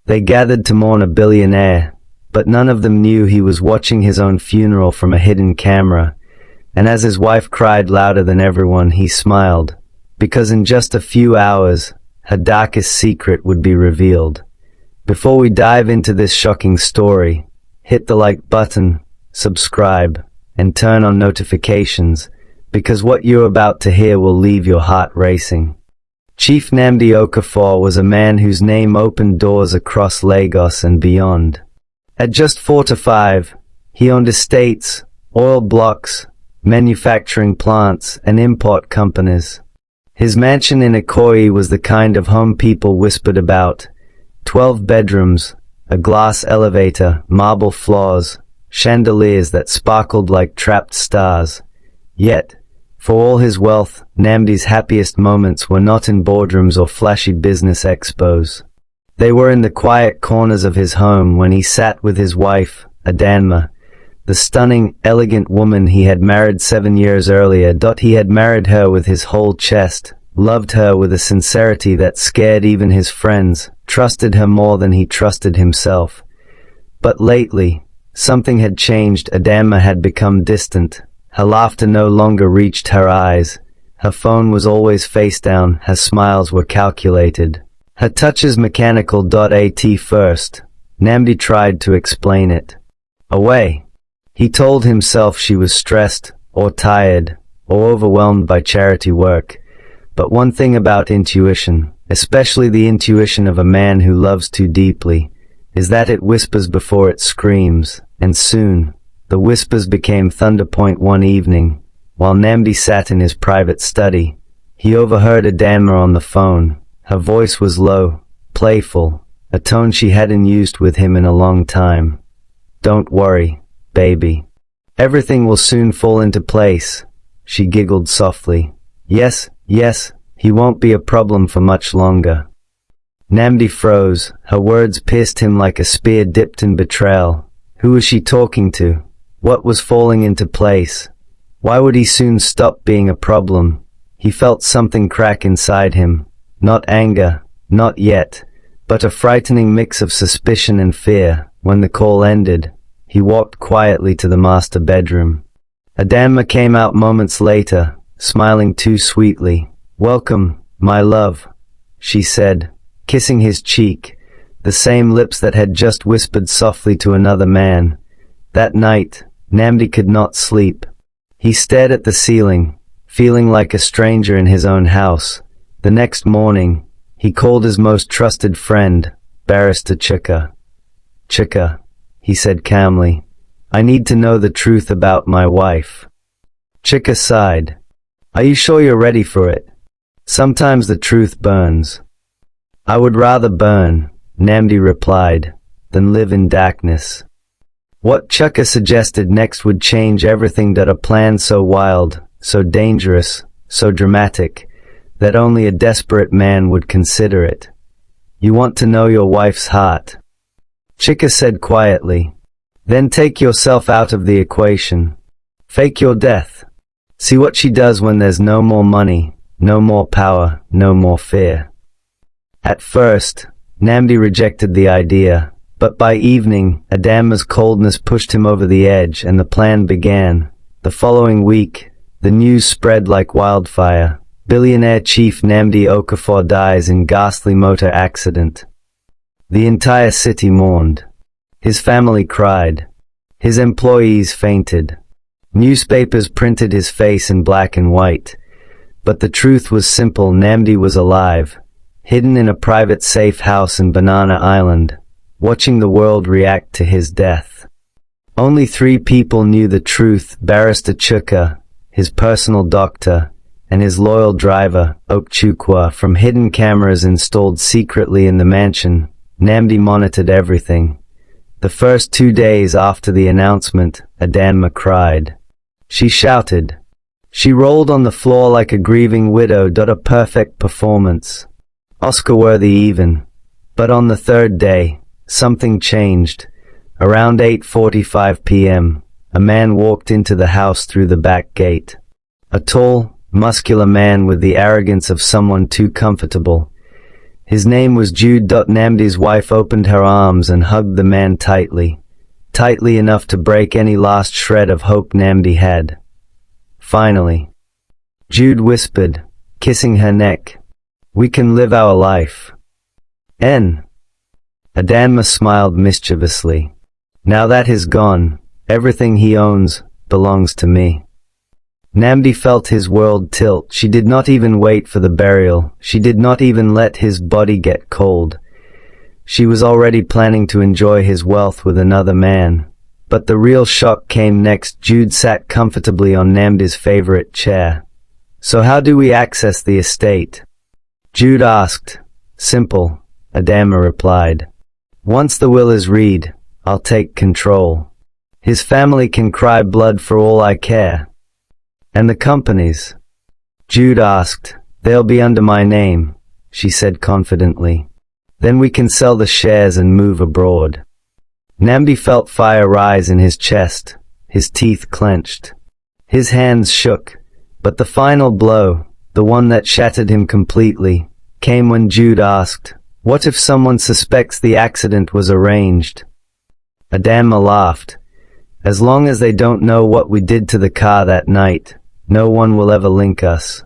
They gathered to mourn a billionaire, but none of them knew he was watching his own funeral from a hidden camera, and as his wife cried louder than everyone, he smiled, because in just a few hours, her darkest secret would be revealed. Before we dive into this shocking story, hit the like button, subscribe, and turn on notifications, because what you're about to hear will leave your heart racing. Chief Nnamdi Okafor was a man whose name opened doors across Lagos and beyond. At just 4 to 5, he owned estates, oil blocks, manufacturing plants, and import companies. His mansion in Ikoyi was the kind of home people whispered about. 12 bedrooms, a glass elevator, marble floors, chandeliers that sparkled like trapped stars. Yet, for all his wealth, Nnamdi's happiest moments were not in boardrooms or flashy business expos. They were in the quiet corners of his home when he sat with his wife, Adanma, the stunning, elegant woman he had married 7 years earlier. He had married her with his whole chest, loved her with a sincerity that scared even his friends, trusted her more than he trusted himself. But lately, something had changed. Adanma had become distant. Her laughter no longer reached her eyes. Her phone was always face down. Her smiles were calculated. Her touches mechanical. At first, Nnamdi tried to explain it away. He told himself she was stressed, or tired, or overwhelmed by charity work. But one thing about intuition, especially the intuition of a man who loves too deeply, is that it whispers before it screams, and soon, the whispers became thunder. One evening, while Nnamdi sat in his private study, he overheard Adanma on the phone. Her voice was low, playful, a tone she hadn't used with him in a long time. "Don't worry, baby. Everything will soon fall into place," she giggled softly. Yes, he won't be a problem for much longer." Nnamdi froze. Her words pierced him like a spear dipped in betrayal. Who was she talking to? What was falling into place? Why would he soon stop being a problem? He felt something crack inside him. Not anger, not yet, but a frightening mix of suspicion and fear. When the call ended, he walked quietly to the master bedroom. Adanma came out moments later, smiling too sweetly. "Welcome, my love," she said, kissing his cheek, the same lips that had just whispered softly to another man. That night, Nnamdi could not sleep. He stared at the ceiling, feeling like a stranger in his own house. The next morning, he called his most trusted friend, Barrister Chika. "Chika," he said calmly, "I need to know the truth about my wife." Chika sighed. "Are you sure you're ready for it? Sometimes the truth burns." "I would rather burn," Nnamdi replied, "than live in darkness." What Chika suggested next would change everything. A plan so wild, so dangerous, so dramatic, that only a desperate man would consider it. "You want to know your wife's heart?" Chika said quietly. "Then take yourself out of the equation. Fake your death. See what she does when there's no more money, no more power, no more fear." At first, Nnamdi rejected the idea, but by evening, Adanma's coldness pushed him over the edge and the plan began. The following week, the news spread like wildfire. Billionaire Chief Nnamdi Okafor dies in ghastly motor accident. The entire city mourned. His family cried. His employees fainted. Newspapers printed his face in black and white. But the truth was simple. Nnamdi was alive, hidden in a private safe house in Banana Island, watching the world react to his death. Only 3 people knew the truth: Barrister Chika, his personal doctor, and his loyal driver, Okchukwu. From hidden cameras installed secretly in the mansion, Nnamdi monitored everything. The first 2 days after the announcement, Adanma cried. She shouted. She rolled on the floor like a grieving widow. A perfect performance. Oscar-worthy even. But on the 3rd day, something changed. Around 8:45 p.m., a man walked into the house through the back gate. A tall, muscular man with the arrogance of someone too comfortable. His name was Jude. Nnamdi's wife opened her arms and hugged the man tightly, tightly enough to break any last shred of hope Nnamdi had. Finally, Jude whispered, kissing her neck, "We can live our life." Adanma smiled mischievously. "Now that is gone, everything he owns belongs to me." Nnamdi felt his world tilt. She did not even wait for the burial. She did not even let his body get cold. She was already planning to enjoy his wealth with another man. But the real shock came next. Jude sat comfortably on Nnamdi's favorite chair. "So how do we access the estate?" Jude asked. "Simple," Adanma replied. "Once the will is read, I'll take control. His family can cry blood for all I care." "And the companies?" Jude asked. "They'll be under my name," she said confidently. "Then we can sell the shares and move abroad." Nnamdi felt fire rise in his chest. His teeth clenched. His hands shook. But the final blow, the one that shattered him completely, came when Jude asked, "What if someone suspects the accident was arranged?" Adanma laughed. "As long as they don't know what we did to the car that night, no one will ever link us."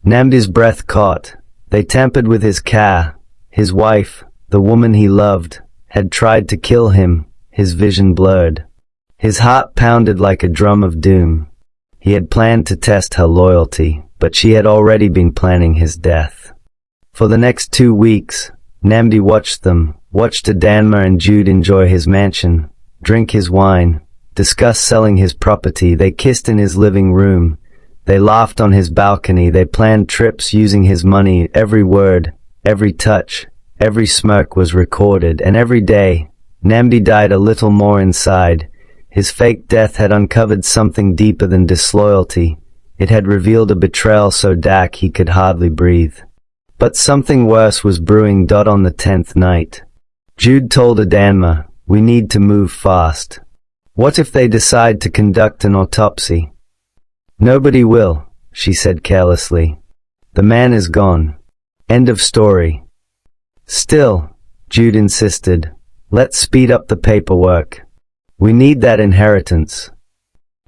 Nnamdi's breath caught. They tampered with his car. His wife, the woman he loved, had tried to kill him. His vision blurred. His heart pounded like a drum of doom. He had planned to test her loyalty, but she had already been planning his death. For the next 2 weeks, Nnamdi watched Adanma and Jude enjoy his mansion, drink his wine, discuss selling his property. They kissed in his living room. They laughed on his balcony. They planned trips using his money. Every word, every touch, every smirk was recorded, and every day, Nnamdi died a little more inside. His fake death had uncovered something deeper than disloyalty. It had revealed a betrayal so dark he could hardly breathe. But something worse was brewing. On the 10th night, Jude told Adanma, "We need to move fast. What if they decide to conduct an autopsy?" "Nobody will," she said carelessly. "The man is gone. End of story." "Still," Jude insisted, "let's speed up the paperwork. We need that inheritance."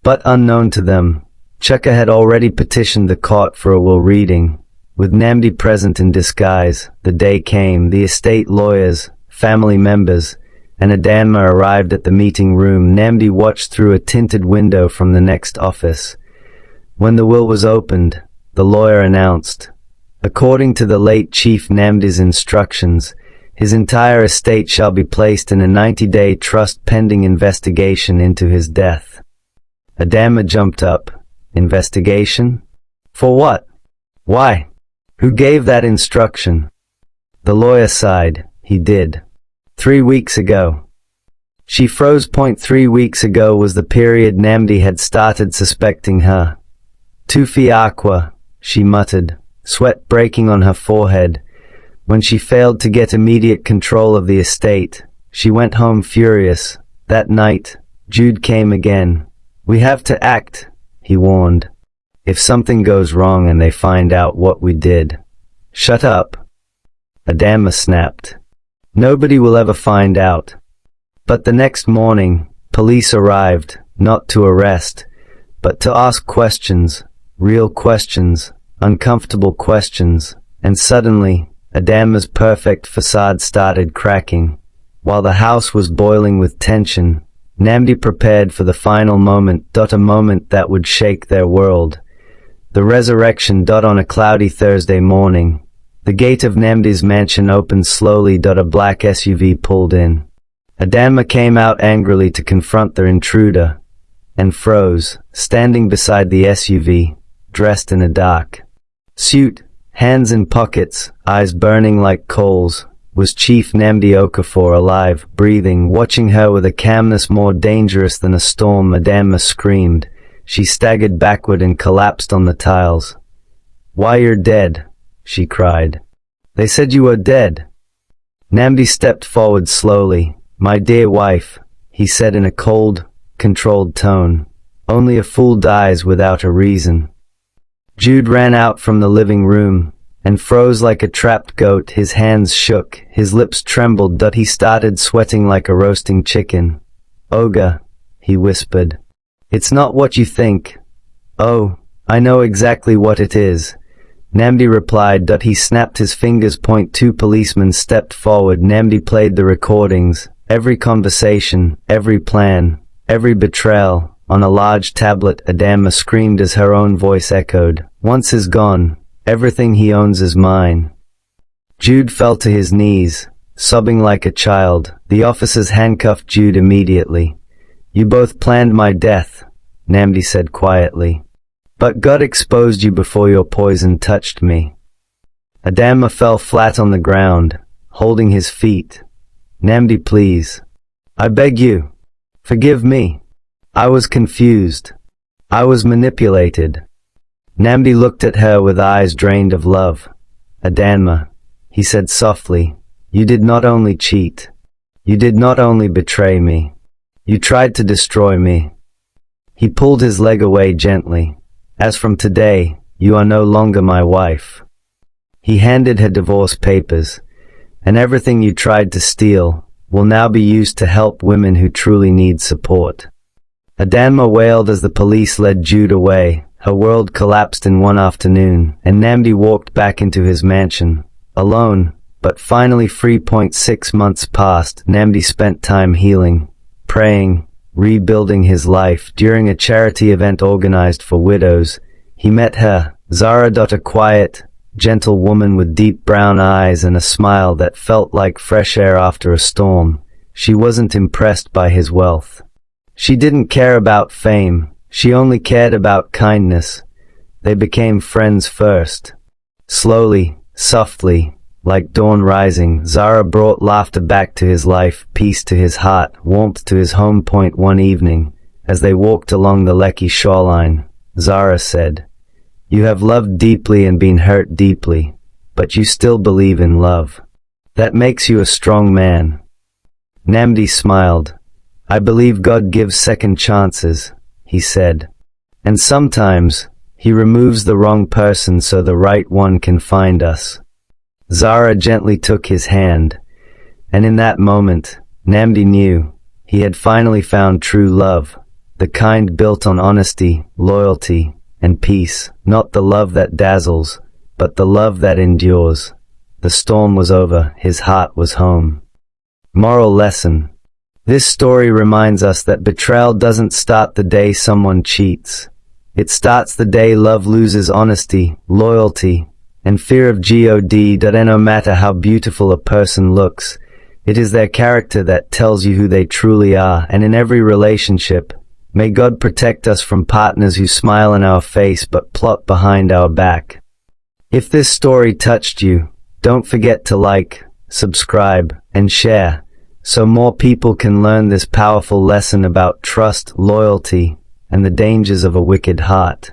But unknown to them, Chukka had already petitioned the court for a will reading. With Nnamdi present in disguise, the day came. The estate lawyers, family members, and Adanma arrived at the meeting room. Nnamdi watched through a tinted window from the next office. When the will was opened, the lawyer announced, "According to the late Chief Nnamdi's instructions, his entire estate shall be placed in a 90-day trust pending investigation into his death." Adanma jumped up. "Investigation? For what? Why? Who gave that instruction?" The lawyer sighed. "He did. 3 weeks ago." She froze. 3 weeks ago was the period Nnamdi had started suspecting her. "Tufi aqua," she muttered, sweat breaking on her forehead. When she failed to get immediate control of the estate, she went home furious. That night, Jude came again. "We have to act," he warned. "If something goes wrong and they find out what we did." "Shut up," Adanma snapped. "Nobody will ever find out." But the next morning, police arrived, not to arrest, but to ask questions, real questions, uncomfortable questions, and suddenly, Adanma's perfect facade started cracking. While the house was boiling with tension, Nnamdi prepared for the final moment. A moment that would shake their world. The resurrection. On a cloudy Thursday morning, the gate of Nnamdi's mansion opened slowly. A black SUV pulled in. Adanma came out angrily to confront the intruder, and froze, standing beside the SUV, dressed in a dark suit, hands in pockets, eyes burning like coals, was Chief Nnamdi Okafor, alive, breathing, watching her with a calmness more dangerous than a storm. Adanma screamed. She staggered backward and collapsed on the tiles. "Why, you're dead," she cried. "They said you were dead." Nnamdi stepped forward slowly. "My dear wife," he said in a cold, controlled tone, "only a fool dies without a reason." Jude ran out from the living room. and froze like a trapped goat. His hands shook, his lips trembled, but he started sweating like a roasting chicken. "Ogre," he whispered. "It's not what you think." "Oh, I know exactly what it is," Nnamdi replied, but he snapped his fingers. Two policemen stepped forward. Nnamdi played the recordings, every conversation, every plan, every betrayal, on a large tablet. Adanma screamed as her own voice echoed, "Once is gone, everything he owns is mine." Jude fell to his knees, sobbing like a child. The officers handcuffed Jude immediately. "You both planned my death," Nnamdi said quietly. "But God exposed you before your poison touched me." Adanma fell flat on the ground, holding his feet. "Nnamdi, please. I beg you. Forgive me. I was confused. I was manipulated." Nnamdi looked at her with eyes drained of love. "Adanma," he said softly, "you did not only cheat. You did not only betray me. You tried to destroy me." He pulled his leg away gently. "As from today, you are no longer my wife." He handed her divorce papers, "And everything you tried to steal will now be used to help women who truly need support." Adanma wailed as the police led Jude away. Her world collapsed in one afternoon, and Nnamdi walked back into his mansion, alone, but finally free. 6 months passed. Nnamdi spent time healing, praying, rebuilding his life. During a charity event organized for widows, he met her, Zara. A quiet, gentle woman with deep brown eyes and a smile that felt like fresh air after a storm. She wasn't impressed by his wealth. She didn't care about fame. She only cared about kindness. They became friends first. Slowly, softly, like dawn rising, Zara brought laughter back to his life, peace to his heart, warmth to his home. One evening, as they walked along the Lekki shoreline, Zara said, "You have loved deeply and been hurt deeply, but you still believe in love. That makes you a strong man." Nnamdi smiled. "I believe God gives second chances," he said. "And sometimes, he removes the wrong person so the right one can find us." Zara gently took his hand, and in that moment, Nnamdi knew he had finally found true love, the kind built on honesty, loyalty, and peace, not the love that dazzles, but the love that endures. The storm was over, his heart was home. Moral lesson. This story reminds us that betrayal doesn't start the day someone cheats. It starts the day love loses honesty, loyalty, and fear of God. And no matter how beautiful a person looks, it is their character that tells you who they truly are. And in every relationship, may God protect us from partners who smile in our face but plot behind our back. If this story touched you, don't forget to like, subscribe, and share, so more people can learn this powerful lesson about trust, loyalty, and the dangers of a wicked heart.